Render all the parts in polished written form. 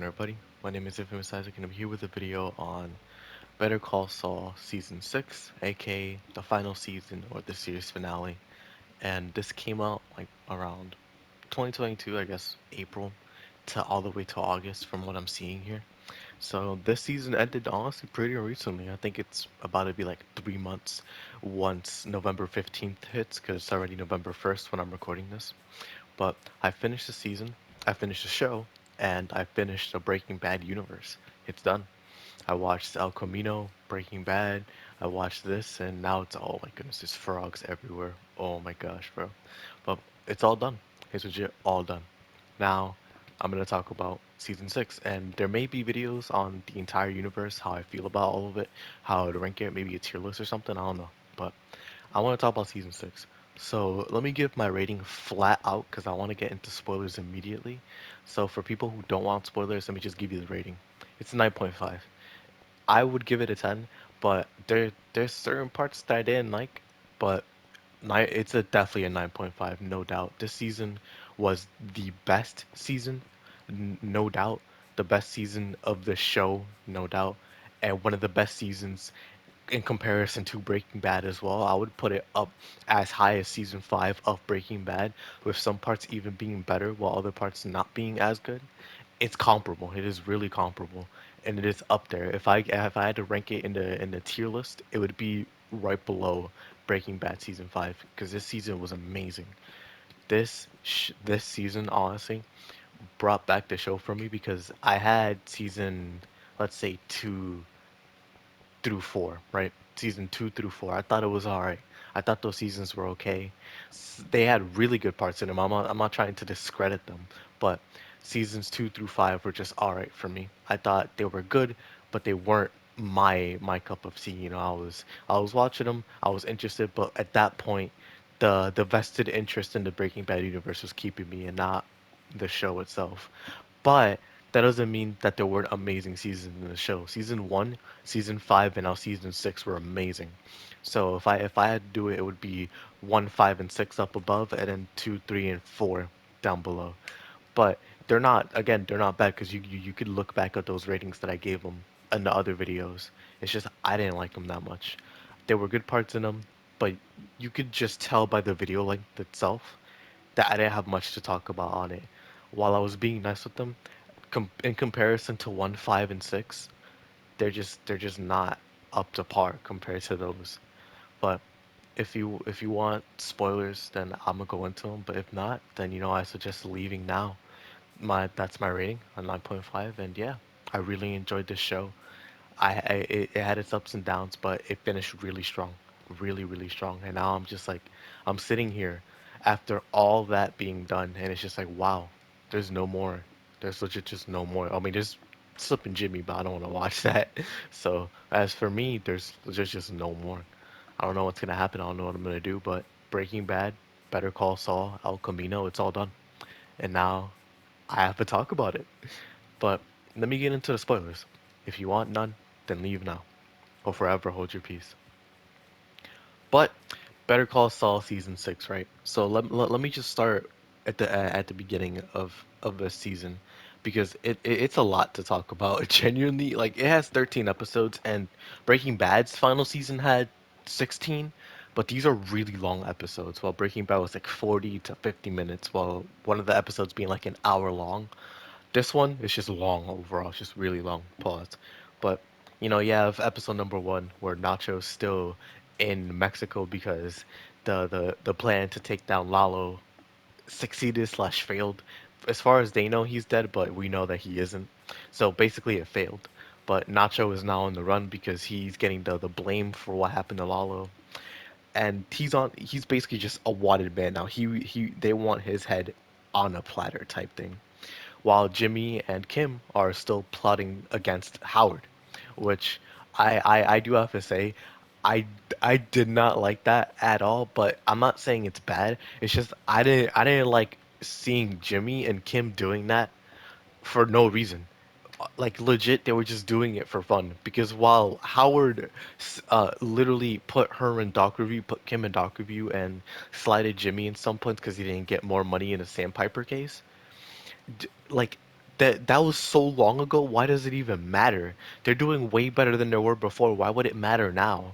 everybody? My name is Infamous Isaac, and I'm here with a video on Better Call Saul Season 6, aka the final season or the series finale. And this came out like around 2022, I guess, April to all the way to August from what I'm seeing here. So this season ended honestly pretty recently. I think it's about to be like 3 months once November 15th hits, because it's already November 1st when I'm recording this. But I finished the season, I finished the show, and I finished the Breaking Bad universe. It's done. I watched El Camino, Breaking Bad, I watched this, and now it's, oh my goodness, there's frogs everywhere. Oh my gosh, bro. But it's all done. It's legit all done. Now, I'm gonna talk about season 6, and there may be videos on the entire universe, how I feel about all of it, how I would rank it, maybe a tier list or something, I don't know. But I want to talk about season 6. So let me give my rating flat out because I want to get into spoilers immediately. So for people who don't want spoilers, let me just give you the rating. It's a 9.5. I would give it a 10, but there's certain parts that I didn't like, but it's a definitely a 9.5, no doubt. This season was the best season, no doubt. The best season of the show, no doubt, and one of the best seasons in comparison to Breaking Bad as well. I would put it up as high as season 5 of Breaking Bad, with some parts even being better while other parts not being as good. It's comparable. It is really comparable, and it is up there. If I had to rank it in the tier list, it would be right below Breaking Bad season 5 because this season was amazing. This season honestly brought back the show for me because I had season, let's say, 2 through 4, right? Season 2 through 4. I thought it was all right. I thought those seasons were okay. They had really good parts in them. I'm not trying to discredit them, but seasons 2 through 5 were just all right for me. I thought they were good, but they weren't my cup of tea. I was watching them. I was interested, but at that point, the vested interest in the Breaking Bad universe was keeping me, and not the show itself. But that doesn't mean that there weren't amazing seasons in the show. Season 1, season 5, and now season 6 were amazing. So if I had to do it, it would be 1, 5, and 6 up above, and then 2, 3, and 4 down below. But they're not bad because you could look back at those ratings that I gave them in the other videos. It's just I didn't like them that much. There were good parts in them, but you could just tell by the video length itself that I didn't have much to talk about on it. While I was being nice with them, in comparison to 1, 5, and 6, they're just not up to par compared to those. But if you want spoilers, then I'm gonna go into them. But if not, then I suggest leaving now. That's my rating, a 9.5, and yeah, I really enjoyed this show. It had its ups and downs, but it finished really strong, really really strong. And now I'm just like, I'm sitting here after all that being done, and it's just like, wow, there's no more. There's legit just no more. I mean, there's Slip and Jimmy, but I don't want to watch that. So as for me, there's just no more. I don't know what's gonna happen. I don't know what I'm gonna do. But Breaking Bad, Better Call Saul, El Camino, it's all done, and now I have to talk about it. But let me get into the spoilers. If you want none, then leave now, or forever hold your peace. But Better Call Saul season 6, right? So let me just start at the beginning of this season because it's a lot to talk about. Genuinely, like it has 13 episodes, and Breaking Bad's final season had 16, but these are really long episodes. While Breaking Bad was like 40 to 50 minutes, while one of the episodes being like an hour long. This one is just long overall. It's just really long. Pause. But you have episode number 1 where Nacho's still in Mexico because the plan to take down Lalo succeeded slash failed. As far as they know, he's dead, but we know that he isn't. So basically, it failed. But Nacho is now on the run because he's getting the blame for what happened to Lalo, and he's basically just a wanted man now. He they want his head on a platter type thing, while Jimmy and Kim are still plotting against Howard, which I do have to say, I I did not like that at all. But I'm not saying it's bad. It's just I didn't like seeing Jimmy and Kim doing that for no reason. Like legit, they were just doing it for fun. Because while Howard literally put her in doc review, put Kim in doc review, and slided Jimmy in some points because he didn't get more money in the Sandpiper case, like that was so long ago. Why does it even matter? They're doing way better than they were before. Why would it matter now?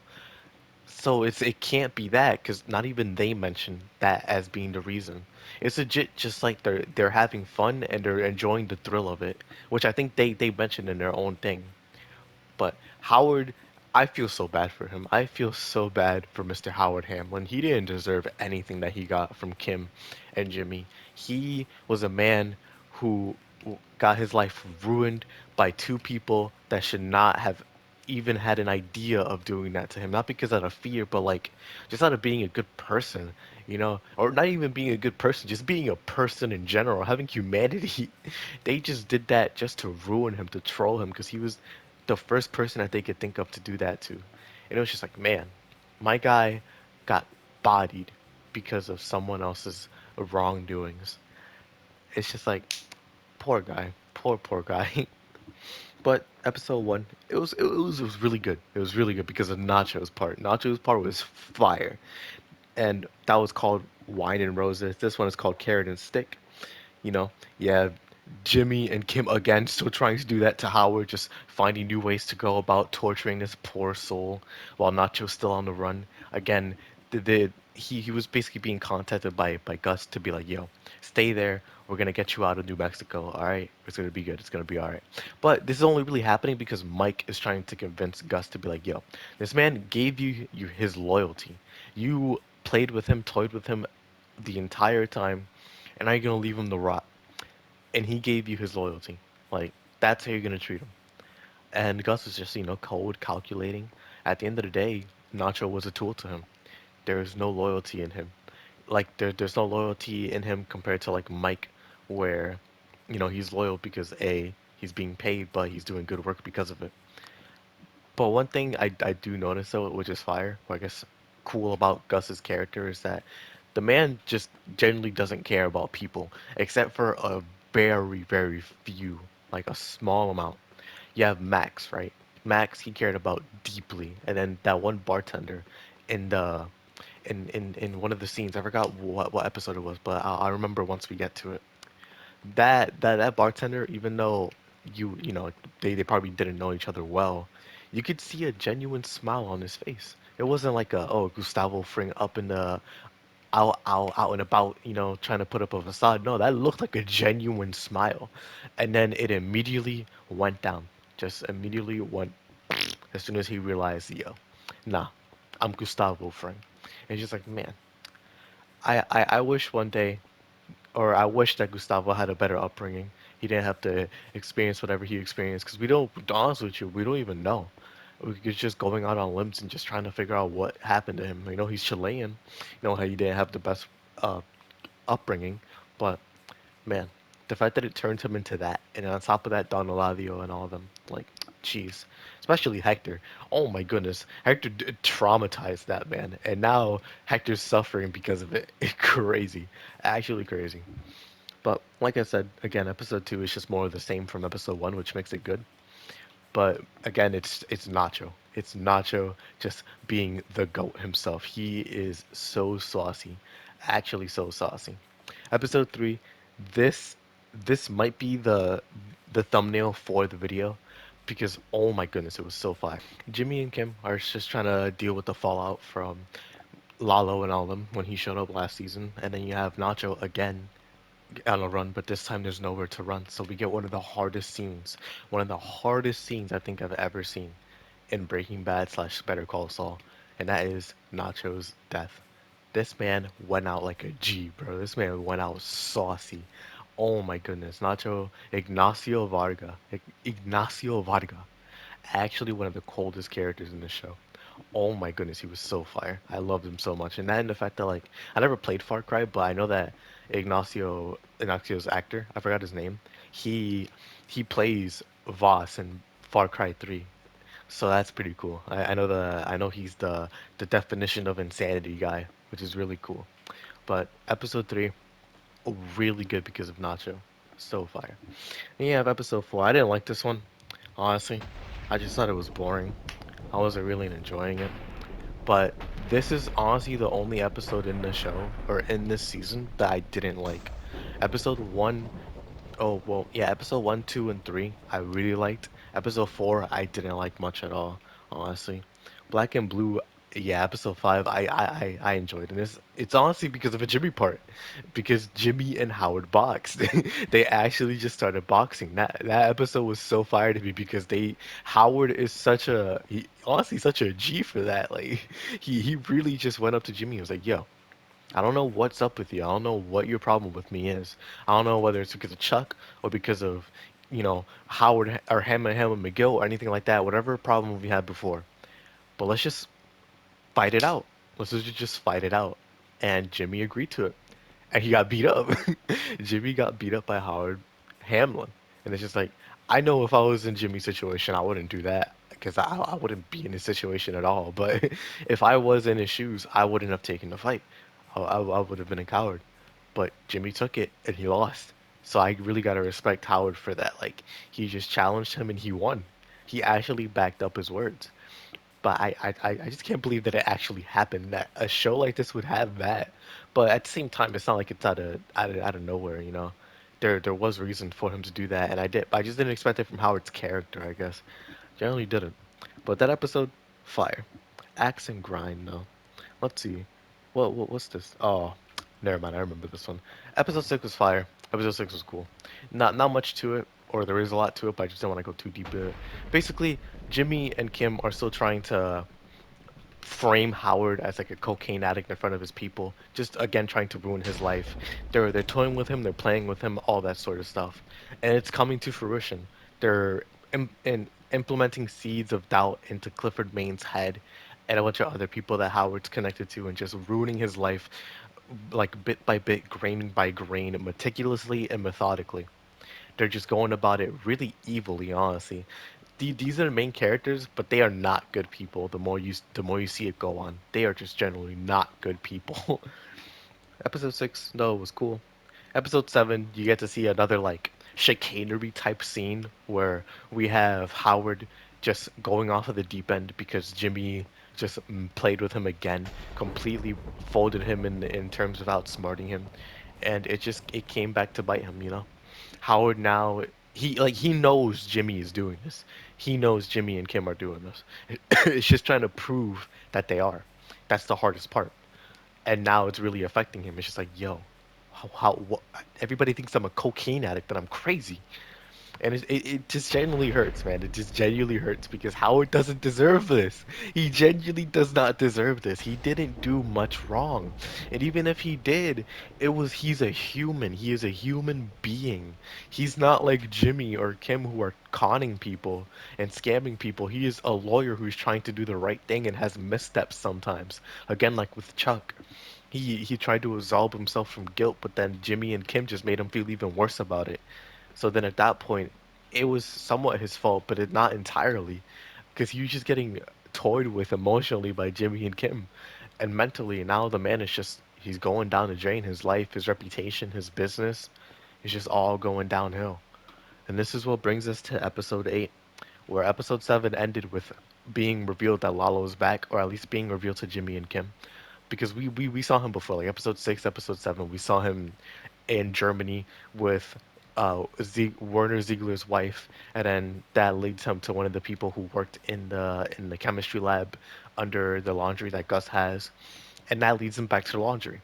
So it can't be that because not even they mention that as being the reason. It's legit just like they're having fun and they're enjoying the thrill of it, which I think they mentioned in their own thing. But Howard, I feel so bad for him. I feel so bad for Mr. Howard Hamlin. He didn't deserve anything that he got from Kim and Jimmy. He was a man who got his life ruined by two people that should not have even had an idea of doing that to him. Not because out of fear, but like just out of being a good person, or not even being a good person, just being a person in general, having humanity. They just did that just to ruin him, to troll him, because he was the first person that they could think of to do that to. And it was just like, man, my guy got bodied because of someone else's wrongdoings. It's just like, poor guy, poor guy. But episode one, it was really good. It was really good because of Nacho's part. Nacho's part was fire, and that was called Wine and Roses. This one is called Carrot and Stick. You know, yeah, Jimmy and Kim again still trying to do that to Howard, just finding new ways to go about torturing this poor soul while Nacho's still on the run. Again, he was basically being contacted by Gus to be like, yo, stay there. We're gonna get you out of New Mexico. All right, it's gonna be good. It's gonna be all right. But this is only really happening because Mike is trying to convince Gus to be like, yo, this man gave you his loyalty. You played with him, toyed with him the entire time, and now you're gonna leave him to rot. And he gave you his loyalty. Like that's how you're gonna treat him. And Gus is just cold, calculating. At the end of the day, Nacho was a tool to him. There is no loyalty in him. Like there's no loyalty in him compared to like Mike, where he's loyal because he's being paid, but he's doing good work because of it. But one thing I do notice though, which is fire, or I guess cool about Gus's character, is that the man just generally doesn't care about people, except for a very few, like a small amount. You have Max, right? Max he cared about deeply, and then that one bartender in the in one of the scenes, I forgot what episode it was, but I'll remember once we get to it. That bartender, even though they probably didn't know each other well, you could see a genuine smile on his face. It wasn't like a Gustavo Fring up in the out and about, trying to put up a facade. No, that looked like a genuine smile, and then it immediately went down. Just immediately went as soon as he realized, yo, nah, I'm Gustavo Fring. And it's just like, man, I wish one day or I wish that Gustavo had a better upbringing. He didn't have to experience whatever he experienced because we don't, to be honest with you, we don't even know. We're just going out on limbs and just trying to figure out what happened to him. He's Chilean. How he didn't have the best uh, upbringing, but man, the fact that it turned him into that, and on top of that, Don Eladio and all of them, like, jeez, especially Hector. Oh my goodness, Hector traumatized that man, and now Hector's suffering because of it. Crazy, actually crazy. But like I said, again, episode two is just more of the same from episode one, which makes it good. But again, it's Nacho. It's Nacho just being the goat himself. He is so saucy, actually so saucy. Episode three, this this might be the thumbnail for the video because oh my goodness, it was so fire. Jimmy and Kim are just trying to deal with the fallout from Lalo and all of them when he showed up last season, and then you have Nacho again on a run, but this time there's nowhere to run. So we get one of the hardest scenes I think I've ever seen in Breaking Bad slash Better Call Saul, and that is Nacho's death. This man went out like a G, bro. This man went out saucy. Oh my goodness, Nacho Ignacio Varga, actually one of the coldest characters in the show. Oh my goodness, he was so fire. I loved him so much, and that and the fact that like I never played Far Cry, but I know that Ignacio's actor, I forgot his name. He he plays Voss in Far Cry 3, so that's pretty cool. I know he's the definition of insanity guy, which is really cool. But episode three, really good because of Nacho, so fire. And you have episode four. I didn't like this one, honestly. I just thought it was boring. I wasn't really enjoying it. But this is honestly the only episode in the show or in this season that I didn't like. Episode one Oh, well, yeah, episode one, two, and three, I really liked. Episode four, I didn't like much at all, honestly. Black and Blue, yeah, episode five, I enjoyed. And it's honestly because of a Jimmy part. Because Jimmy and Howard boxed. They actually just started boxing. That episode was so fire to me because Howard is honestly such a G for that. Like, he really just went up to Jimmy and was like, yo, I don't know what's up with you. I don't know what your problem with me is. I don't know whether it's because of Chuck or because of, Howard or Hammond McGill or anything like that. Whatever problem we had before. But let's just fight it out. Let's just fight it out. And Jimmy agreed to it. And he got beat up. Jimmy got beat up by Howard Hamlin. And it's just like, I know if I was in Jimmy's situation, I wouldn't do that because I wouldn't be in his situation at all. But if I was in his shoes, I wouldn't have taken the fight. I would have been a coward. But Jimmy took it and he lost. So I really got to respect Howard for that. Like, he just challenged him and he won. He actually backed up his words. But I just can't believe that it actually happened. That a show like this would have that. But at the same time, it's not like it's out of nowhere, you know. There was reason for him to do that, and I just didn't expect it from Howard's character, I guess. Generally didn't. But that episode, fire. Axe and grind though. Let's see. What's this? Oh, never mind. I remember this one. Episode six was fire. Episode six was cool. Not much to it, or there is a lot to it, but I just don't want to go too deep in it. Basically, Jimmy and Kim are still trying to frame Howard as like a cocaine addict in front of his people, just again trying to ruin his life. They're toying with him, they're playing with him, all that sort of stuff, and it's coming to fruition. They're implementing seeds of doubt into Clifford Main's head and a bunch of other people that Howard's connected to, and just ruining his life, like bit by bit, grain by grain, meticulously and methodically. They're just going about it really evilly, honestly. These are the main characters, but they are not good people. The more you see it go on, they are just generally not good people. Episode six, no, was cool. Episode seven, you get to see another like chicanery type scene where we have Howard just going off of the deep end because Jimmy just played with him again, completely folded him in terms of outsmarting him, and it came back to bite him, you know. Howard now he knows Jimmy is doing this. He knows Jimmy and Kim are doing this. It's just trying to prove that they are. That's the hardest part, and now it's really affecting him. It's just like, yo, what? Everybody thinks I'm a cocaine addict, that I'm crazy, and it just genuinely hurts, man. It just genuinely hurts because Howard doesn't deserve this. He genuinely does not deserve this. He didn't do much wrong, and even if he did, he's a human. He is a human being. He's not like Jimmy or Kim who are conning people and scamming people. He is a lawyer who's trying to do the right thing and has missteps sometimes. Again, like with Chuck. He tried to absolve himself from guilt, but then Jimmy and Kim just made him feel even worse about it. So then at that point, it was somewhat his fault, but not entirely, because he was just getting toyed with emotionally by Jimmy and Kim, and mentally. Now the man is he's going down the drain. His life, his reputation, his business is just all going downhill. And this is what brings us to episode 8, where episode 7 ended with being revealed that Lalo is back, or at least being revealed to Jimmy and Kim. Because we saw him before, like episode 6, episode 7, we saw him in Germany with Werner Ziegler's wife, and then that leads him to one of the people who worked in the chemistry lab under the laundry that Gus has, and that leads him back to the laundry.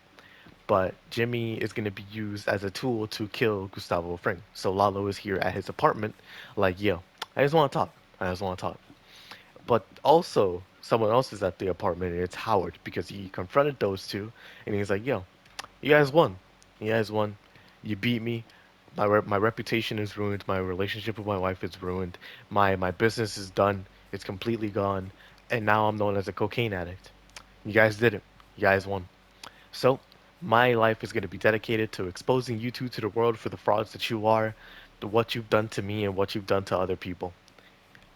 But Jimmy is going to be used as a tool to kill Gustavo Fring. So Lalo is here at his apartment, like, yo, I just want to talk. I just want to talk. But also, someone else is at the apartment, and it's Howard, because he confronted those two, and he's like, yo, you guys won. You guys won. You beat me. My reputation is ruined. My relationship with my wife is ruined. My business is done. It's completely gone. And now I'm known as a cocaine addict. You guys did it. You guys won. So, my life is going to be dedicated to exposing you two to the world for the frauds that you are, to what you've done to me and what you've done to other people.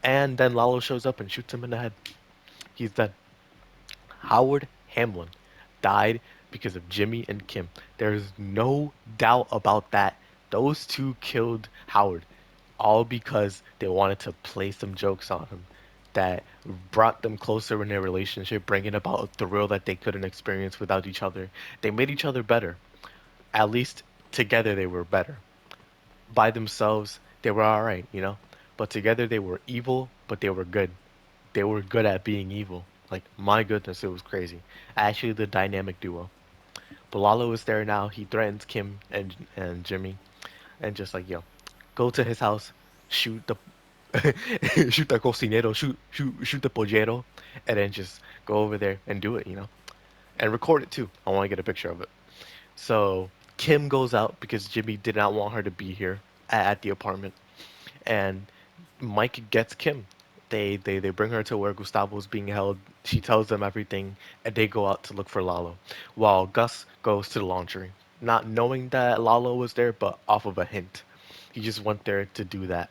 And then Lalo shows up and shoots him in the head. He's dead. Howard Hamlin died because of Jimmy and Kim. There's no doubt about that. Those two killed Howard, all because they wanted to play some jokes on him that brought them closer in their relationship, bringing about a thrill that they couldn't experience without each other. They made each other better. At least together they were better. By themselves, they were all right, you know, but together they were evil, but they were good. They were good at being evil. Like my goodness, it was crazy. Actually, the dynamic duo. But Lalo is there now. He threatens Kim and Jimmy, and just like yo, go to his house, shoot the shoot the cocinero, shoot the pollero, and then just go over there and do it, you know, and record it too. I want to get a picture of it. So Kim goes out because Jimmy did not want her to be here at the apartment, and Mike gets Kim. They bring her to where Gustavo's being held. She tells them everything, and they go out to look for Lalo, while Gus goes to the laundry, not knowing that Lalo was there, but off of a hint. He just went there to do that.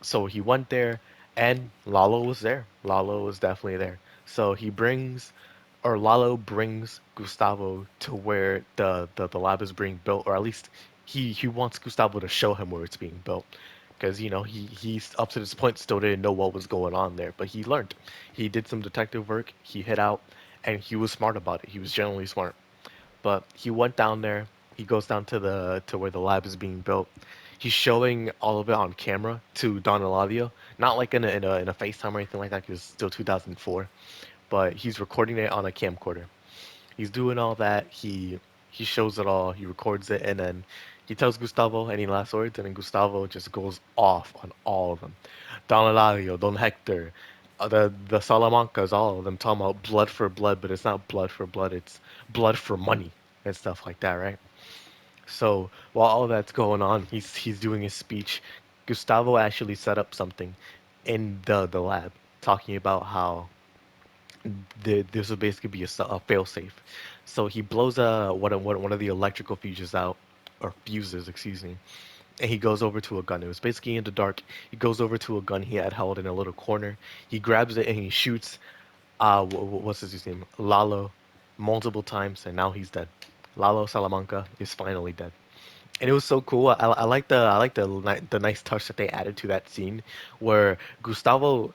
So he went there, and Lalo was there. Lalo was definitely there. So he brings, or Lalo brings Gustavo to where the lab is being built, or at least he wants Gustavo to show him where it's being built. Because, you know, he's up to this point still didn't know what was going on there, but he learned. He did some detective work, he hid out, and he was smart about it. He was generally smart. But he went down there. He goes down to where the lab is being built. He's showing all of it on camera to Don Eladio, not like in a FaceTime or anything like that, because it's still 2004. But he's recording it on a camcorder. He's doing all that. He shows it all. He records it, and then he tells Gustavo any last words, and then Gustavo just goes off on all of them. Don Eladio, Don Hector, the Salamancas, all of them talking about blood for blood, but it's not blood for blood. It's blood for money and stuff like that, right? So while all that's going on, he's doing his speech. Gustavo actually set up something in the lab, talking about how this will basically be a failsafe. So he blows one of the electrical fuses out, or fuses, excuse me, and he goes over to a gun. It was basically in the dark. He goes over to a gun he had held in a little corner. He grabs it and he shoots. What's his name? Lalo, multiple times, and now he's dead. Lalo Salamanca is finally dead. And it was so cool. I like the nice touch that they added to that scene, where Gustavo,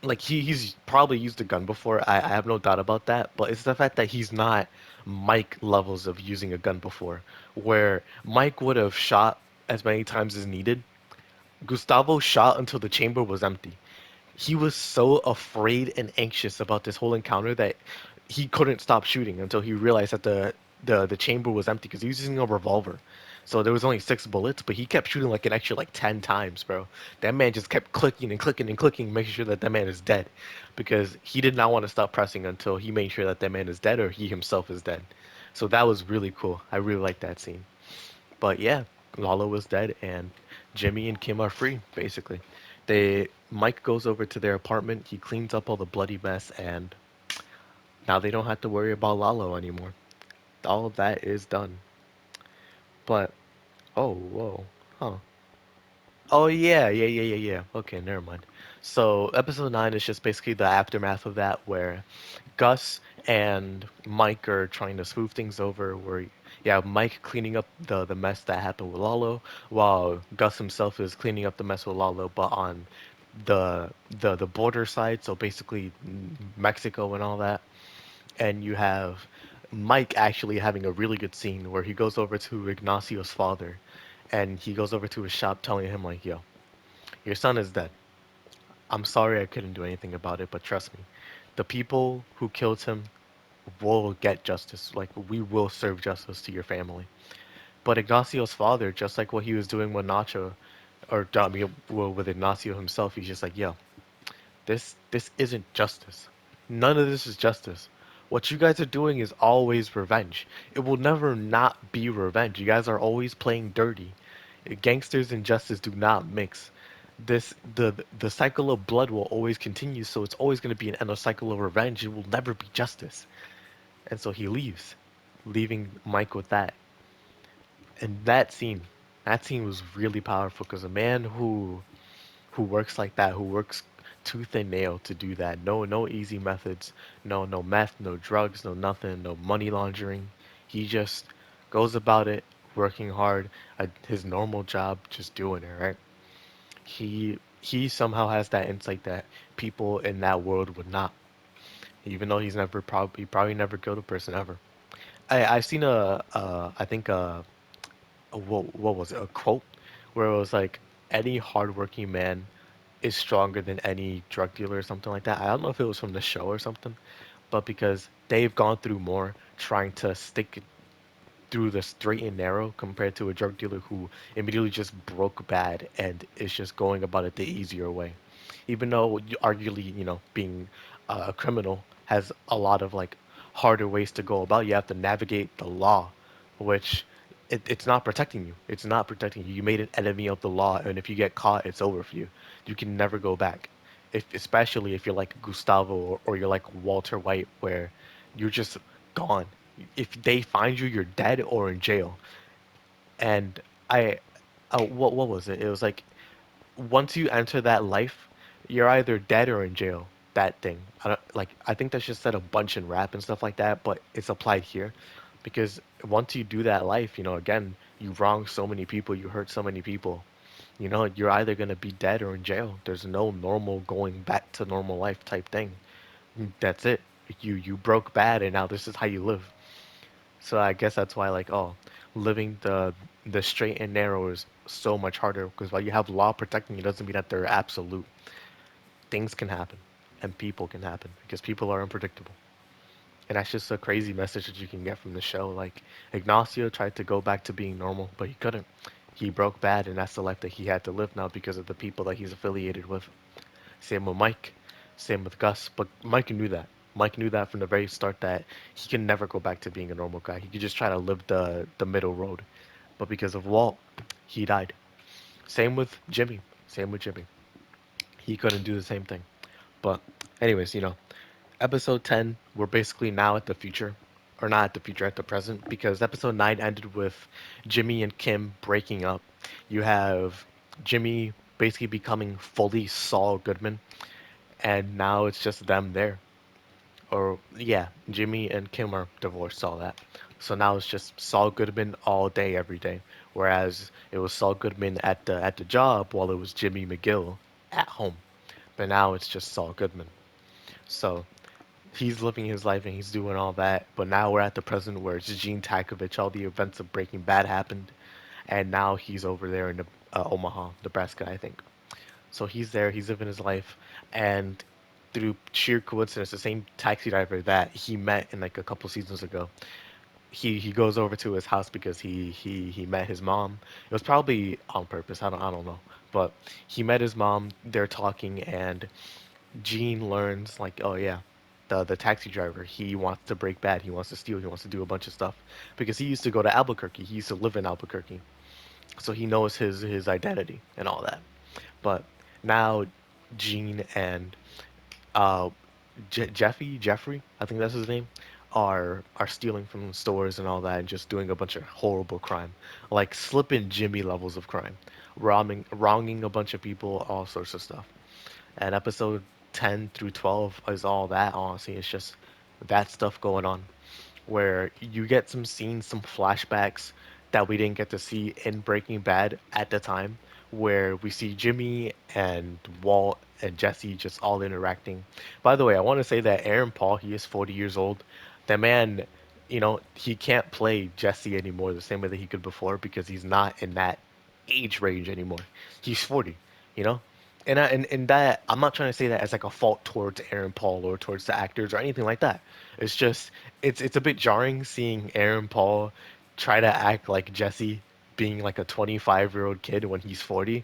like he's probably used a gun before. I have no doubt about that. But it's the fact that he's not Mike levels of using a gun before, where Mike would have shot as many times as needed. Gustavo shot until the chamber was empty. He was so afraid and anxious about this whole encounter that he couldn't stop shooting until he realized that the chamber was empty because he was using a revolver. So there was only 6 bullets, but he kept shooting like an extra like 10 times, bro. That man just kept clicking and clicking and clicking, making sure that that man is dead, because he did not want to stop pressing until he made sure that that man is dead or he himself is dead. So that was really cool. I really liked that scene. But yeah, Lalo was dead, and Jimmy and Kim are free, basically. Mike goes over to their apartment, he cleans up all the bloody mess, and now they don't have to worry about Lalo anymore. All of that is done. But oh, whoa, huh? Oh yeah. Okay, never mind. So episode 9 is just basically the aftermath of that, where Gus and Mike are trying to smooth things over. Where yeah, Mike cleaning up the mess that happened with Lalo, while Gus himself is cleaning up the mess with Lalo, but on the border side, so basically Mexico and all that. And you have Mike actually having a really good scene where he goes over to Ignacio's father, and he goes over to his shop telling him like, "Yo, your son is dead. I'm sorry I couldn't do anything about it, but trust me, the people who killed him will get justice. Like, we will serve justice to your family." But Ignacio's father, just like what he was doing with Nacho, or I mean, well, with Ignacio himself, he's just like, "Yo, this isn't justice. None of this is justice. What you guys are doing is always revenge. It will never not be revenge. You guys are always playing dirty. Gangsters and justice do not mix. The cycle of blood will always continue, so it's always going to be a cycle of revenge. It will never be justice." And so he leaves, leaving Mike with that. And that scene was really powerful, because a man who works like that, who works tooth and nail to do that. No easy methods, no meth, no drugs, no nothing, no money laundering. He just goes about it working hard at his normal job, just doing it, right? He somehow has that insight that people in that world would not, even though he probably never killed a person ever. I've seen I think what was it, a quote where it was like any hardworking man is stronger than any drug dealer or something like that. I don't know if it was from the show or something, but because they've gone through more trying to stick through the straight and narrow compared to a drug dealer who immediately just broke bad and is just going about it the easier way. Even though arguably, being a criminal has a lot of like harder ways to go about. You have to navigate the law, which it's not protecting you. It's not protecting you. You made an enemy of the law, and if you get caught, it's over for you. You can never go back. If especially if you're like Gustavo or you're like Walter White, where you're just gone. If they find you, you're dead or in jail. And I, what was it? It was like once you enter that life, you're either dead or in jail. That thing. I think that's just said a bunch in rap and stuff like that, but it's applied here because once you do that life, again, you wrong so many people, you hurt so many people. You're either gonna be dead or in jail. There's no normal going back to normal life type thing. That's it. You broke bad and now this is how you live. So I guess that's why like living the straight and narrow is so much harder because while you have law protecting you doesn't mean that they're absolute. Things can happen and people can happen because people are unpredictable. And that's just a crazy message that you can get from the show. Like Ignacio tried to go back to being normal, but he couldn't. He broke bad and that's the life that he had to live now because of the people that he's affiliated with. Same with Mike, same with Gus, but Mike knew that. Mike knew that from the very start that he can never go back to being a normal guy. He could just try to live the middle road. But because of Walt, he died. Same with Jimmy. Same with Jimmy. He couldn't do the same thing. But anyways, episode 10, we're basically now at the future. Or not at the future, at the present, because episode 9 ended with Jimmy and Kim breaking up. You have Jimmy basically becoming fully Saul Goodman, and now it's just them there. Or yeah, Jimmy and Kim are divorced, all that. So now it's just Saul Goodman all day, every day. Whereas it was Saul Goodman at the job while it was Jimmy McGill at home. But now it's just Saul Goodman. So he's living his life and he's doing all that. But now we're at the present where it's Gene Takovich. All the events of Breaking Bad happened, and now he's over there in Omaha, Nebraska, I think. So he's there, he's living his life, and through sheer coincidence, the same taxi driver that he met in like a couple seasons ago, he goes over to his house because he met his mom. It was probably on purpose. I don't know, but he met his mom. They're talking, and Gene learns like, oh yeah, the taxi driver, he wants to break bad. He wants to steal. He wants to do a bunch of stuff because he used to go to Albuquerque. He used to live in Albuquerque, so he knows his identity and all that. But now Gene and uh, Jeffrey, I think that's his name, are stealing from stores and all that, and just doing a bunch of horrible crime, like slipping Jimmy levels of crime, wronging a bunch of people, all sorts of stuff. And episode 10 through 12 is all that. Honestly, it's just that stuff going on where you get some scenes, some flashbacks that we didn't get to see in Breaking Bad at the time, where we see Jimmy and Walt and Jesse just all interacting. By the way, I want to say that Aaron Paul, he is 40 years old. That man, he can't play Jesse anymore the same way that he could before because he's not in that age range anymore. He's 40, you know? And that I'm not trying to say that as like a fault towards Aaron Paul or towards the actors or anything like that. It's just it's a bit jarring seeing Aaron Paul try to act like Jesse being like a 25-year-old kid when he's 40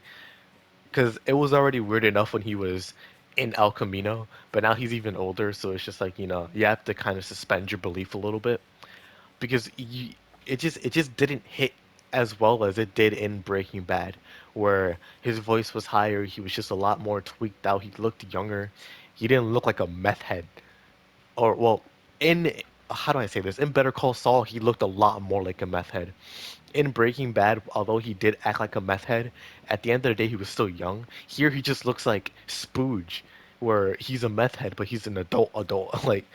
because it was already weird enough when he was in El Camino, but now he's even older, so it's just like, you have to kind of suspend your belief a little bit because it just didn't hit as well as it did in Breaking Bad, where his voice was higher, he was just a lot more tweaked out, he looked younger, he didn't look like a meth head. Or well, in how do I say this? In Better Call Saul, he looked a lot more like a meth head. In Breaking Bad, although he did act like a meth head, at the end of the day he was still young. Here he just looks like Spooge, where he's a meth head but he's an adult. Like,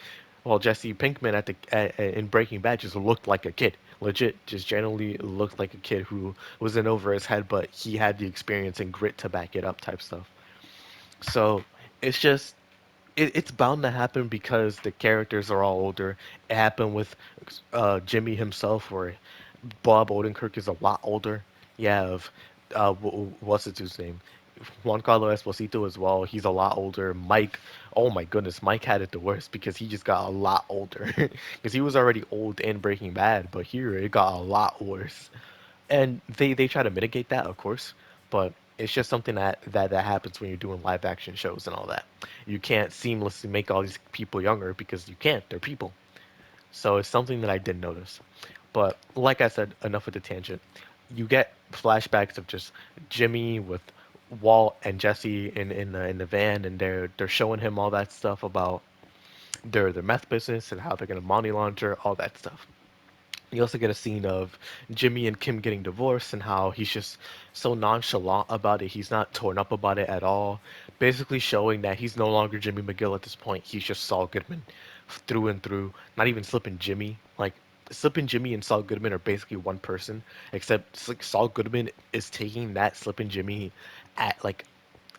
well, Jesse Pinkman in Breaking Bad just looked like a kid. Legit, just generally looked like a kid who was in over his head, but he had the experience and grit to back it up, type stuff. So it's just it's bound to happen because the characters are all older. It happened with Jimmy himself, where Bob Odenkirk is a lot older. You have what's the dude's name? Juan Carlos Esposito as well. He's a lot older. Mike, oh my goodness, Mike had it the worst because he just got a lot older. Because he was already old in Breaking Bad, but here it got a lot worse. And they try to mitigate that, of course, but it's just something that happens when you're doing live action shows and all that. You can't seamlessly make all these people younger because you can't. They're people. So it's something that I did notice. But like I said, enough with the tangent. You get flashbacks of just Jimmy with Walt and Jesse in the van, and they're showing him all that stuff about their meth business and how they're gonna money launder all that stuff. You also get a scene of Jimmy and Kim getting divorced and how he's just so nonchalant about it. He's not torn up about it at all. Basically showing that he's no longer Jimmy McGill at this point. He's just Saul Goodman through and through. Not even Slippin' Jimmy. Like Slippin' Jimmy and Saul Goodman are basically one person, except it's like Saul Goodman is taking that Slippin' Jimmy at like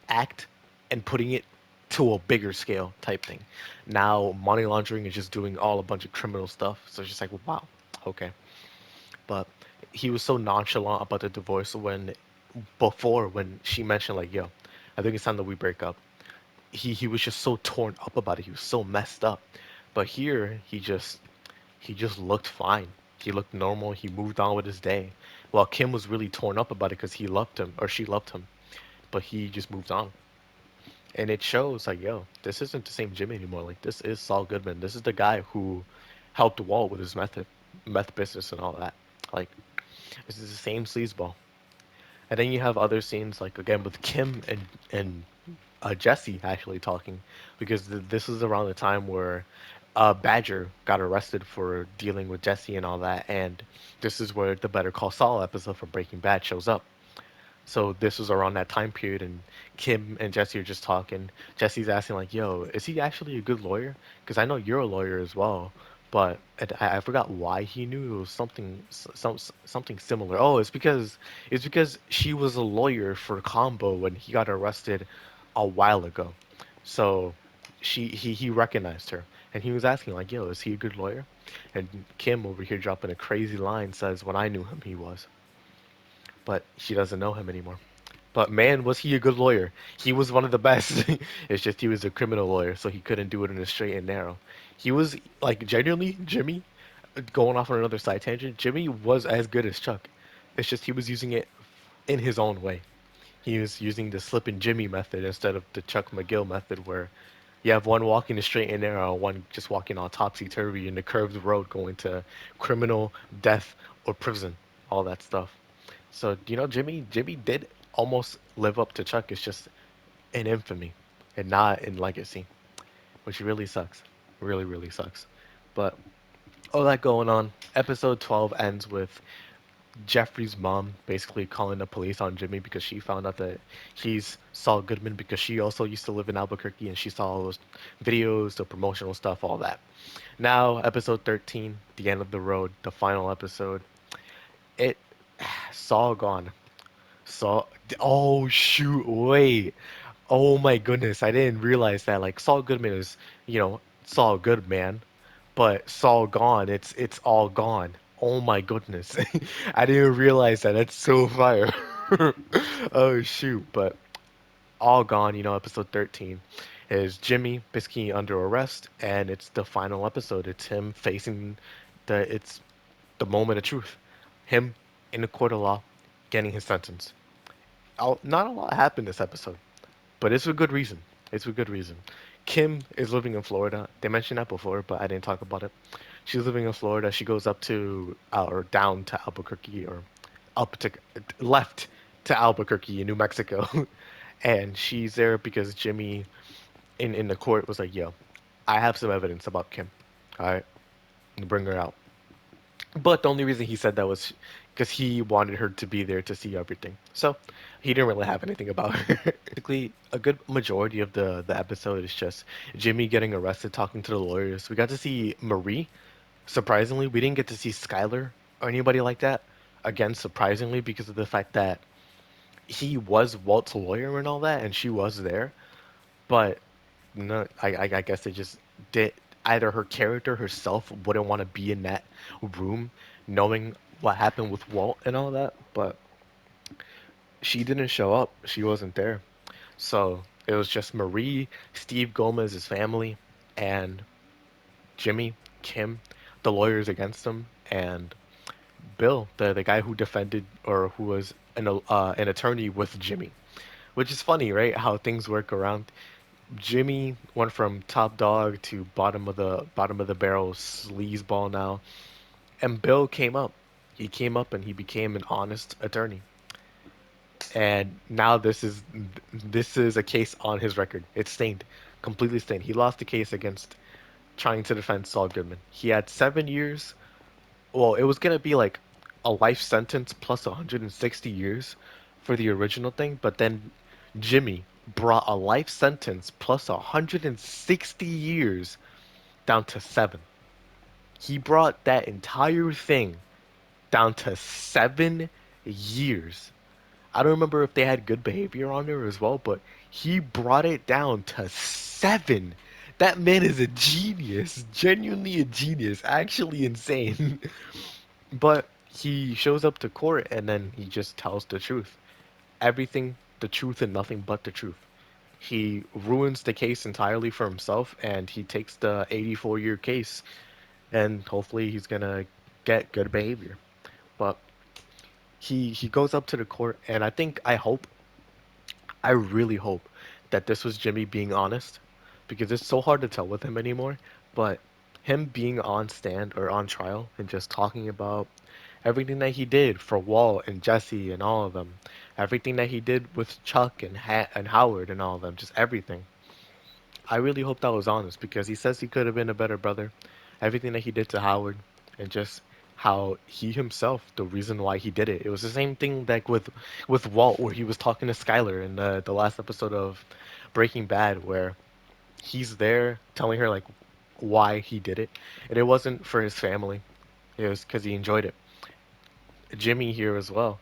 act and putting it to a bigger scale type thing. Now money laundering is just doing all a bunch of criminal stuff. So it's just like, wow, okay. But he was so nonchalant about the divorce when she mentioned like, yo, I think it's time that we break up. He was just so torn up about it. He was so messed up. But here he just looked fine. He looked normal. He moved on with his day. While Kim was really torn up about it because he loved him or she loved him, but he just moved on. And it shows like, yo, this isn't the same Jimmy anymore. Like this is Saul Goodman. This is the guy who helped Walt with his meth business and all that. Like this is the same sleazeball. And then you have other scenes like again with Kim and Jesse actually talking because this is around the time where Badger got arrested for dealing with Jesse and all that, and this is where the Better Call Saul episode from Breaking Bad shows up. So this was around that time period, and Kim and Jesse are just talking. Jesse's asking like, "Yo, is he actually a good lawyer? Because I know you're a lawyer as well." But I forgot why he knew it was something similar. Oh, it's because she was a lawyer for Combo when he got arrested a while ago. So he recognized her, and he was asking like, "Yo, is he a good lawyer?" And Kim over here dropping a crazy line says, "When I knew him, he was." But she doesn't know him anymore. But man, was he a good lawyer. He was one of the best. It's just he was a criminal lawyer, so he couldn't do it in a straight and narrow. He was like genuinely Jimmy, going off on another side tangent. Jimmy was as good as Chuck. It's just he was using it in his own way. He was using the slip and Jimmy method instead of the Chuck McGill method, where you have one walking a straight and narrow, one just walking all topsy turvy in the curved road, going to criminal, death, or prison, all that stuff. So Jimmy did almost live up to Chuck. It's just in infamy and not in legacy, which really sucks. Really, really sucks. But all that going on. Episode 12 ends with Jeffrey's mom basically calling the police on Jimmy because she found out that he's Saul Goodman because she also used to live in Albuquerque and she saw all those videos, the promotional stuff, all that. Now, episode 13, the end of the road, the final episode. It Saul gone. Saul. Oh shoot! Wait. Oh my goodness! I didn't realize that. Like Saul Goodman is, Saul Goodman, but Saul gone. It's all gone. Oh my goodness! I didn't realize that. That's so fire. Oh shoot! But all gone. Episode 13 is Jimmy basically under arrest, and it's the final episode. It's him facing it's the moment of truth. Him in the court of law, getting his sentence. Not a lot happened this episode, but it's for good reason. It's for good reason. Kim is living in Florida. They mentioned that before, but I didn't talk about it. She's living in Florida. She goes up to or down to Albuquerque or up to left to Albuquerque in New Mexico, and she's there because Jimmy in the court was like, "Yo, I have some evidence about Kim. All right, bring her out." But the only reason he said that was because he wanted her to be there to see everything. So he didn't really have anything about her. Basically, a good majority of the episode is just Jimmy getting arrested, talking to the lawyers. We got to see Marie. Surprisingly, we didn't get to see Skylar or anybody like that. Again, surprisingly, because of the fact that he was Walt's lawyer and all that, and she was there. But no, I guess they just did either her character herself wouldn't want to be in that room knowing what happened with Walt and all that, but she didn't show up. She wasn't there. So it was just Marie, Steve Gomez's family, and Jimmy, Kim, the lawyers against him, and Bill, the guy who defended or who was an attorney with Jimmy. Which is funny, right? How things work around. Jimmy went from top dog to bottom of the barrel sleazeball now, and Bill came up. He came up and he became an honest attorney. And now this is a case on his record. It's stained, completely stained. He lost the case against trying to defend Saul Goodman. He had 7 years. Well, it was gonna be like a life sentence plus 160 years for the original thing, but then Jimmy brought a life sentence plus 160 years down to 7. He brought that entire thing down to 7 years. I don't remember if they had good behavior on there as well, but he brought it down to 7. That man is a genius, genuinely a genius, actually insane. But he shows up to court and then he just tells the truth. Everything, the truth, and nothing but the truth. He ruins the case entirely for himself and he takes the 84-year case and hopefully he's gonna get good behavior. But he goes up to the court and I really hope that this was Jimmy being honest because it's so hard to tell with him anymore. But him being on stand or on trial and just talking about everything that he did for Walt and Jesse and all of them, everything that he did with Chuck and and Howard and all of them, just everything. I really hope that was honest because he says he could have been a better brother. Everything that he did to Howard and just how he himself, the reason why he did it. It was the same thing like with Walt where he was talking to Skyler in the last episode of Breaking Bad where he's there telling her like why he did it. And it wasn't for his family. It was because he enjoyed it. Jimmy here as well.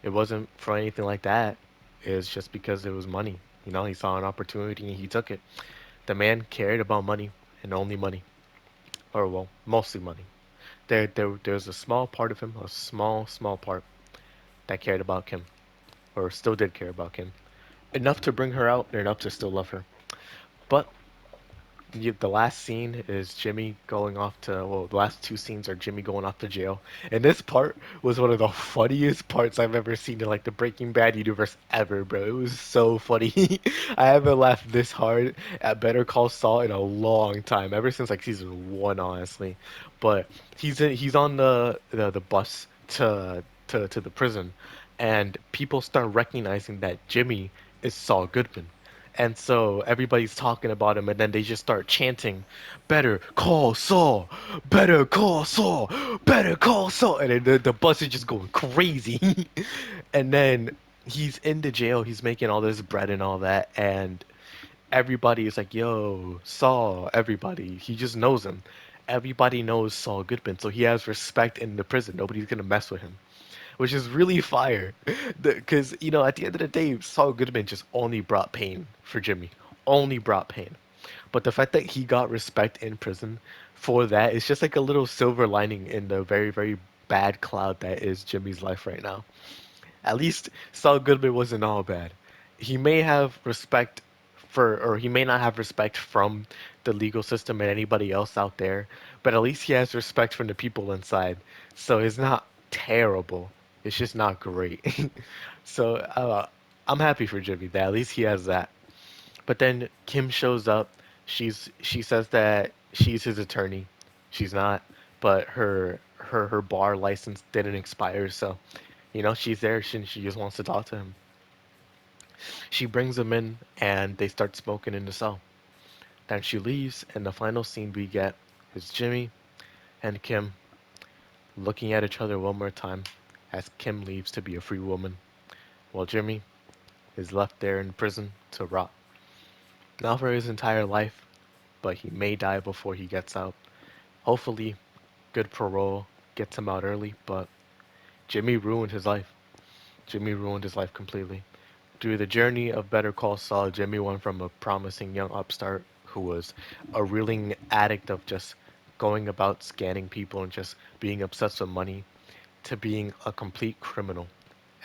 It wasn't for anything like that. It was just because it was money. You know, he saw an opportunity and he took it. The man cared about money and only money, or well, mostly money. There's a small part of him, a small part that cared about Kim, or still did care about Kim, enough to bring her out and enough to still love her. But the last scene is Jimmy going off to, well, the last two scenes are Jimmy going off to jail. And this part was one of the funniest parts I've ever seen in like the Breaking Bad universe ever, bro. It was so funny. I haven't laughed this hard at Better Call Saul in a long time, ever since like season 1, honestly. But he's on the bus to the prison, and people start recognizing that Jimmy is Saul Goodman. And so everybody's talking about him, and then they just start chanting, "Better call Saul! Better call Saul! Better call Saul!" And then the bus is just going crazy. And then he's in the jail, he's making all this bread and all that, and everybody is like, "Yo, Saul!" Everybody, he just knows him. Everybody knows Saul Goodman, so he has respect in the prison. Nobody's gonna mess with him, which is really fire. Because, you know, at the end of the day, Saul Goodman just only brought pain for Jimmy. Only brought pain. But the fact that he got respect in prison for that is just like a little silver lining in the very, very bad cloud that is Jimmy's life right now. At least Saul Goodman wasn't all bad. He may have respect or he may not have respect from the legal system and anybody else out there, but at least he has respect from the people inside. So it's not terrible. It's just not great. So I'm happy for Jimmy that at least he has that. But then Kim shows up. She says that she's his attorney. She's not, but her bar license didn't expire, so you know she's there. She just wants to talk to him. She brings him in, and they start smoking in the cell. Then she leaves, and the final scene we get is Jimmy and Kim looking at each other one more time as Kim leaves to be a free woman, while Jimmy is left there in prison to rot. Not for his entire life, but he may die before he gets out. Hopefully, good parole gets him out early, but Jimmy ruined his life. Jimmy ruined his life completely. Through the journey of Better Call Saul, Jimmy went from a promising young upstart who was a reeling addict of just going about scanning people and just being obsessed with money to being a complete criminal.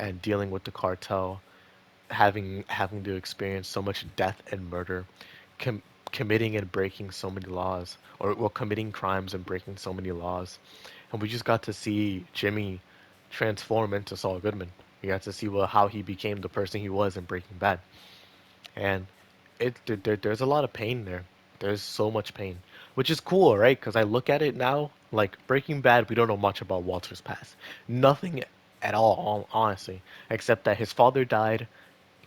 and dealing with the cartel, having to experience so much death and murder, com- committing and breaking so many laws, or well, committing crimes and breaking so many laws, and we just got to see Jimmy transform into Saul Goodman. We got to see how he became the person he was in Breaking Bad, and there's a lot of pain there. There's so much pain, which is cool, right? Because I look at it now, like Breaking Bad, we don't know much about Walter's past, nothing at all, honestly, except that his father died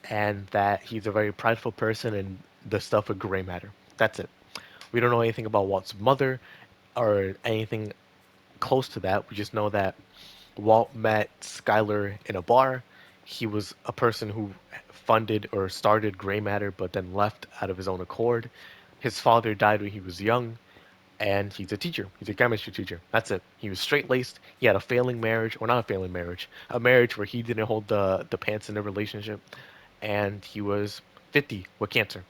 and that he's a very prideful person and the stuff with gray matter. That's it. We don't know anything about Walt's mother or anything close to that. We just know that Walt met Skyler in a bar. He was a person who funded or started gray matter but then left out of his own accord. His father died when he was young, and he's a teacher. He's a chemistry teacher. That's it. He was straight laced. He had a failing marriage, or not a failing marriage, a marriage where he didn't hold the pants in the relationship, and he was 50 with cancer,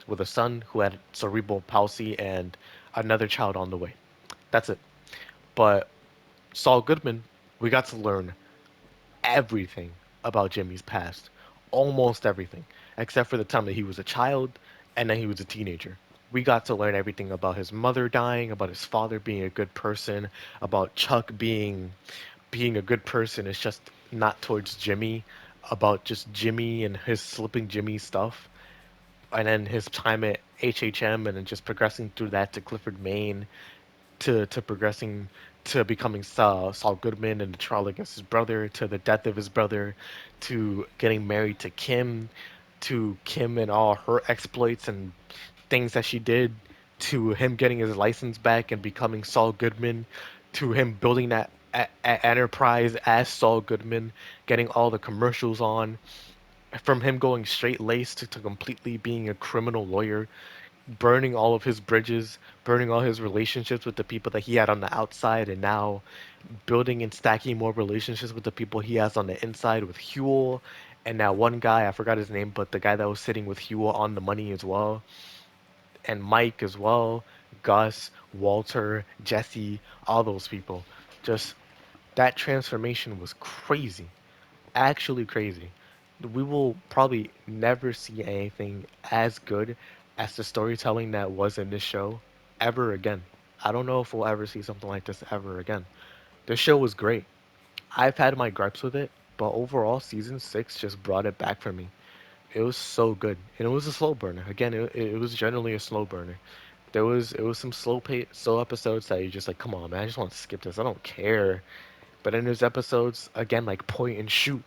with a son who had cerebral palsy and another child on the way. That's it. But Saul Goodman, we got to learn everything about Jimmy's past, almost everything, except for the time that he was a child and then he was a teenager. We got to learn everything about his mother dying, about his father being a good person, about Chuck being a good person. It's just not towards Jimmy, about just Jimmy and his slipping Jimmy stuff, and then his time at HHM, and then just progressing through that to Clifford, Maine, to progressing to becoming Saul Goodman and the trial against his brother, to the death of his brother, to getting married to Kim and all her exploits and things that she did, to him getting his license back and becoming Saul Goodman, to him building that enterprise as Saul Goodman, getting all the commercials on, from him going straight laced to completely being a criminal lawyer, burning all of his bridges, burning all his relationships with the people that he had on the outside, and now building and stacking more relationships with the people he has on the inside with Huel. And now one guy, I forgot his name, but the guy that was sitting with Huel on the money as well, and Mike as well, Gus, Walter, Jesse, all those people. Just that transformation was crazy, actually crazy. We will probably never see anything as good as the storytelling that was in this show ever again. I don't know if we'll ever see something like this ever again. The show was great. I've had my gripes with it, but overall, season six just brought it back for me. It was so good, and it was a slow burner. Again, it was generally a slow burner. It was some slow episodes that you just like, come on, man, I just want to skip this. I don't care. But then there's episodes again like Point and Shoot,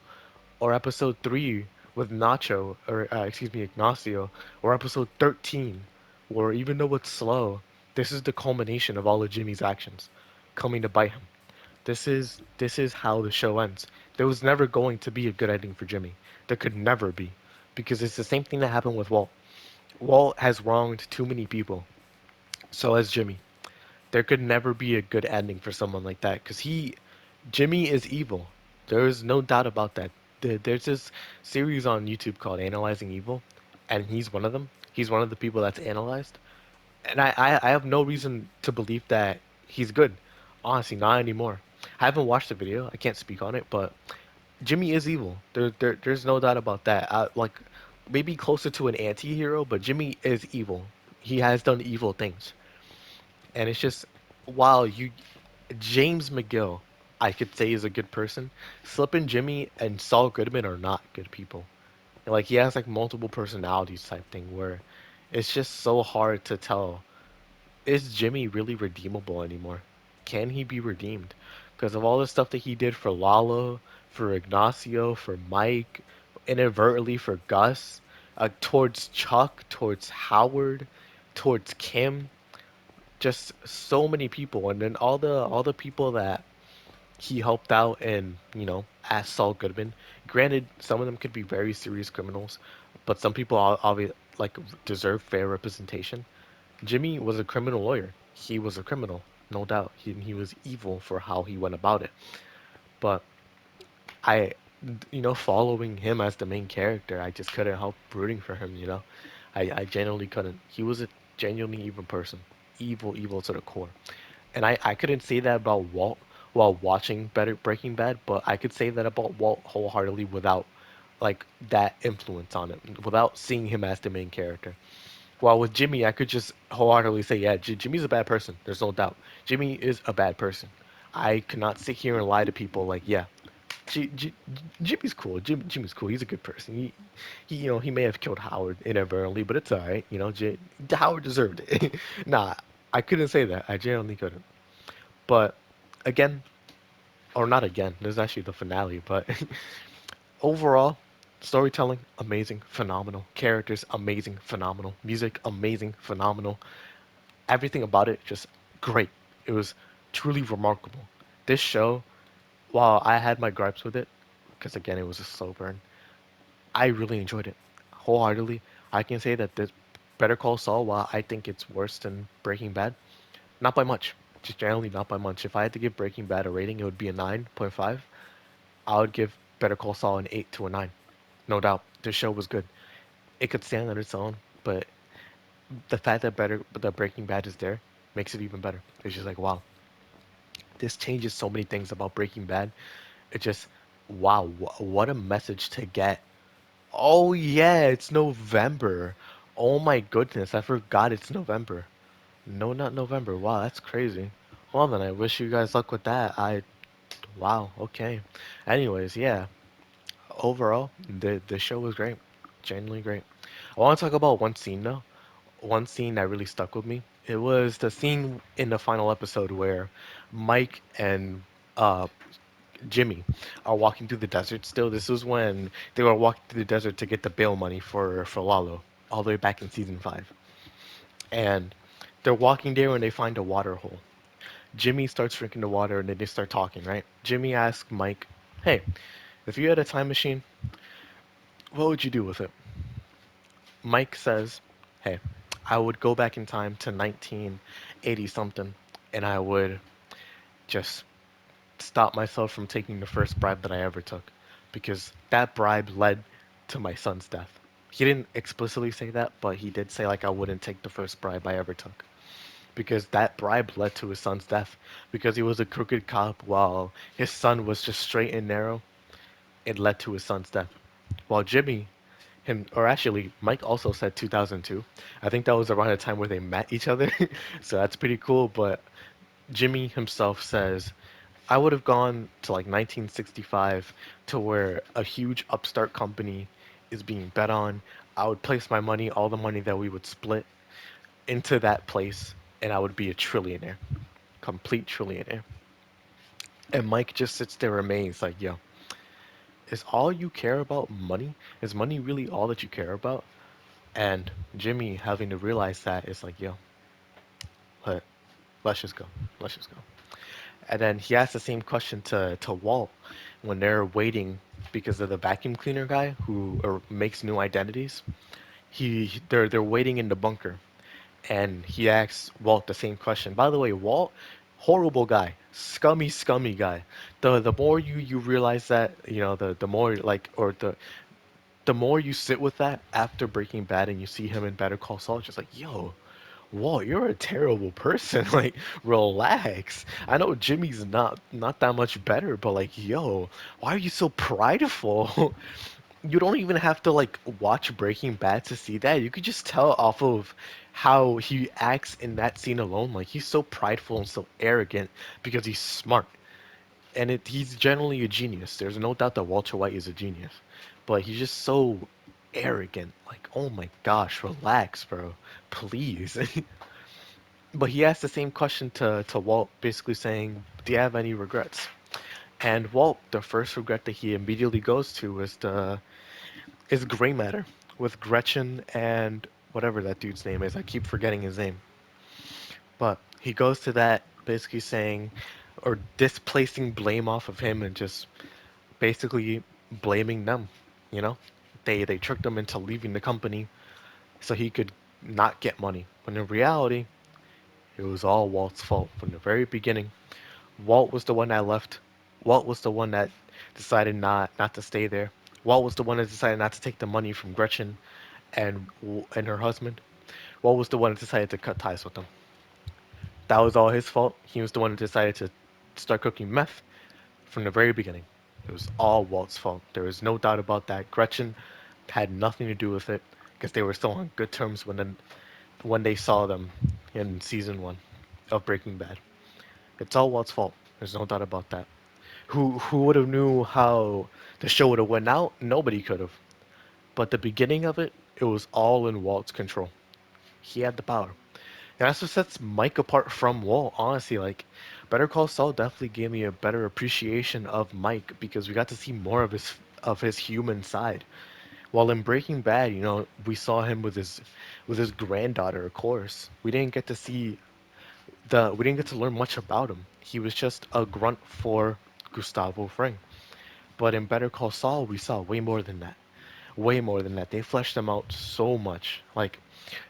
or episode 3 with Nacho, or excuse me, Ignacio, or episode 13, where even though it's slow, this is the culmination of all of Jimmy's actions coming to bite him. This is how the show ends. There was never going to be a good ending for Jimmy. There could never be, because it's the same thing that happened with Walt. Walt has wronged too many people. So has Jimmy. There could never be a good ending for someone like that, because Jimmy is evil. There is no doubt about that. There's this series on YouTube called Analyzing Evil, and he's one of them. He's one of the people that's analyzed, and I have no reason to believe that he's good. Honestly, not anymore. I haven't watched the video. I can't speak on it, but Jimmy is evil. There's no doubt about that. Like maybe closer to an anti-hero, but Jimmy is evil. He has done evil things, and it's just while you James McGill, I could say is a good person. Slippin' Jimmy and Saul Goodman are not good people. Like he has like multiple personalities type thing where it's just so hard to tell, is Jimmy really redeemable anymore? Can he be redeemed? Because of all the stuff that he did for Lalo, for Ignacio, for Mike, inadvertently for Gus, towards Chuck, towards Howard, towards Kim, just so many people, and then all the people that he helped out, and as Saul Goodman. Granted, some of them could be very serious criminals, but some people obviously like deserve fair representation. Jimmy was a criminal lawyer. He was a criminal, no doubt. He was evil for how he went about it. But I, following him as the main character, I just couldn't help rooting for him. I genuinely couldn't. He was a genuinely evil person, evil to the core. And I couldn't say that about Walt. while watching Better Breaking Bad, but I could say that about Walt wholeheartedly without like that influence on it, without seeing him as the main character. While with Jimmy, I could just wholeheartedly say, yeah, Jimmy's a bad person. There's no doubt. Jimmy is a bad person. I cannot sit here and lie to people like, yeah, G- G- Jimmy's cool. Jimmy's cool. He's a good person. He may have killed Howard inadvertently, but it's all right. Howard deserved it. Nah, I couldn't say that. I genuinely couldn't. But again, or not again. This is actually the finale. But overall, storytelling amazing, phenomenal. Characters amazing, phenomenal. Music amazing, phenomenal. Everything about it just great. It was truly remarkable. This show, while I had my gripes with it, because again it was a slow burn, I really enjoyed it wholeheartedly. I can say that this Better Call Saul, while I think it's worse than Breaking Bad, not by much. Just generally not by much. If I had to give Breaking Bad a rating, it would be a 9.5. I would give Better Call Saul an 8 to a 9. No doubt. This show was good. It could stand on its own, but the fact that Breaking Bad is there makes it even better. It's just like, wow, this changes so many things about Breaking Bad. It just, wow, what a message to get. Oh yeah, it's November. Oh my goodness, I forgot it's November. No, not November. Wow, that's crazy. Well then, I wish you guys luck with that. Wow, okay. Anyways, yeah. Overall, the show was great. Genuinely great. I want to talk about one scene though. One scene that really stuck with me. It was the scene in the final episode where Mike and uh Jimmy are walking through the desert still. This was when they were walking through the desert to get the bail money for Lalo, all the way back in season 5. And they're walking there and they find a water hole. Jimmy starts drinking the water and then they start talking, right? Jimmy asks Mike, "Hey, if you had a time machine, what would you do with it?" Mike says, "Hey, I would go back in time to 1980 something and I would just stop myself from taking the first bribe that I ever took because that bribe led to my son's death." He didn't explicitly say that, but he did say like I wouldn't take the first bribe I ever took because that bribe led to his son's death because he was a crooked cop while his son was just straight and narrow. It led to his son's death. While Jimmy him or actually Mike also said 2002. I think that was around the time where they met each other. So that's pretty cool, but Jimmy himself says I would have gone to like 1965 to where a huge upstart company is being bet on. I would place my money, all the money that we would split, into that place, and I would be a trillionaire, complete trillionaire. And Mike just sits there amazed, like, yo, is all you care about money? Is money really all that you care about? And Jimmy having to realize that is like, yo, let, let's just go. Let's just go. And then he asks the same question to Walt when they're waiting because of the vacuum cleaner guy who makes new identities. They're waiting in the bunker, and he asks Walt the same question. By the way, Walt, horrible guy, scummy guy. The more you realize that, the more like or the more you sit with that after Breaking Bad and you see him in Better Call Saul, it's just like, yo, whoa, you're a terrible person. Like, relax. I know Jimmy's not that much better, but like, yo, why are you so prideful? You don't even have to like watch Breaking Bad to see that. You could just tell off of how he acts in that scene alone. Like, he's so prideful and so arrogant because he's smart. And he's generally a genius. There's no doubt that Walter White is a genius. But he's just so arrogant. Like, oh my gosh, relax, bro. Please. But he asked the same question to Walt, basically saying, "Do you have any regrets?" And Walt, the first regret that he immediately goes to is gray matter with Gretchen and whatever that dude's name is. I keep forgetting his name. But he goes to that basically saying or displacing blame off of him and just basically blaming them, you know? They tricked him into leaving the company so he could not get money. When in reality, it was all Walt's fault from the very beginning. Walt was the one that left. Walt was the one that decided not to stay there. Walt was the one that decided not to take the money from Gretchen and her husband. Walt was the one that decided to cut ties with them. That was all his fault. He was the one that decided start cooking meth from the very beginning. It was all Walt's fault. There was no doubt about that. Gretchen had nothing to do with it because they were still on good terms when they saw them in season one of Breaking Bad. It's all Walt's fault. There's no doubt about that. Who would have knew how the show would have went out? Nobody could have. But the beginning of it, it was all in Walt's control. He had the power. And that's what sets Mike apart from Walt, honestly. Like, Better Call Saul definitely gave me a better appreciation of Mike because we got to see more of his human side. While in Breaking Bad, we saw him with his granddaughter, of course. We didn't get to learn much about him. He was just a grunt for Gustavo Fring. But in Better Call Saul, we saw way more than that. Way more than that. They fleshed them out so much. Like,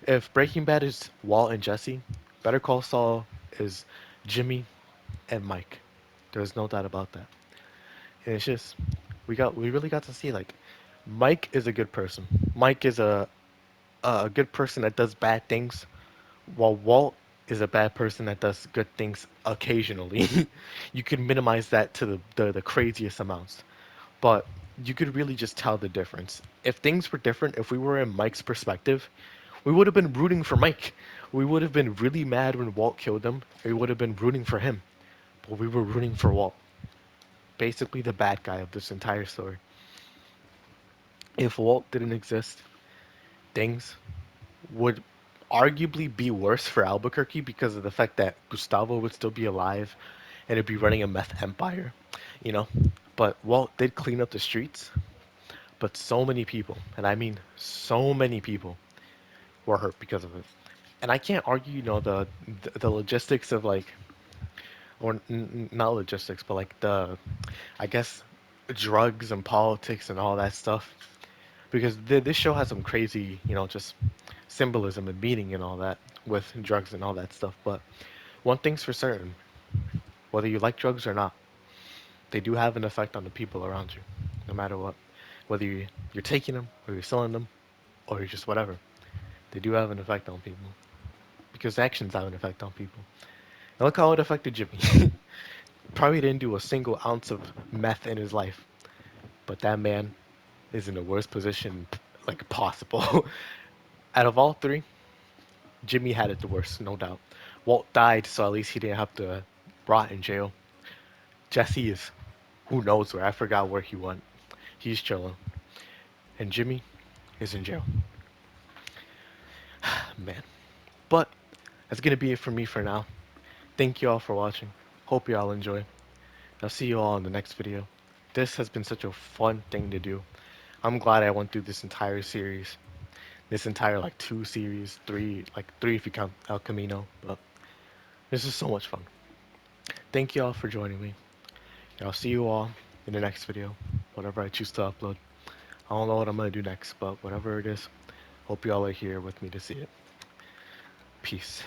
if Breaking Bad is Walt and Jesse, Better Call Saul is Jimmy and Mike. There's no doubt about that. And it's just we really got to see like Mike is a good person. Mike is a good person that does bad things, while Walt is a bad person that does good things occasionally. You can minimize that to the craziest amounts. But you could really just tell the difference. If things were different, if we were in Mike's perspective, we would have been rooting for Mike. We would have been really mad when Walt killed him. We would have been rooting for him. But we were rooting for Walt. Basically the bad guy of this entire story. If Walt didn't exist, things would arguably be worse for Albuquerque because of the fact that Gustavo would still be alive and it'd be running a meth empire, you know? But Walt did clean up the streets, but so many people, and I mean so many people, were hurt because of it. And I can't argue, the logistics of like, or not logistics, but like I guess, drugs and politics and all that stuff. Because this show has some crazy, just symbolism and meaning and all that with drugs and all that stuff. But one thing's for certain, whether you like drugs or not, they do have an effect on the people around you, no matter what. Whether you're taking them or you're selling them or you're just whatever, they do have an effect on people because actions have an effect on people. And look how it affected Jimmy. Probably didn't do a single ounce of meth in his life, but that man is in the worst position like possible. Out of all three, Jimmy had it the worst, no doubt. Walt died, so at least he didn't have to rot in jail. Jesse is who knows where. I forgot where he went. He's chilling. And Jimmy is in jail. Man. But that's gonna be it for me for now. Thank you all for watching. Hope you all enjoy. I'll see you all in the next video. This has been such a fun thing to do. I'm glad I went through this entire series. This entire like two series, three if you count El Camino. But this is so much fun. Thank you all for joining me. And I'll see you all in the next video. Whatever I choose to upload. I don't know what I'm gonna do next, but whatever it is, hope you all are here with me to see it. Peace.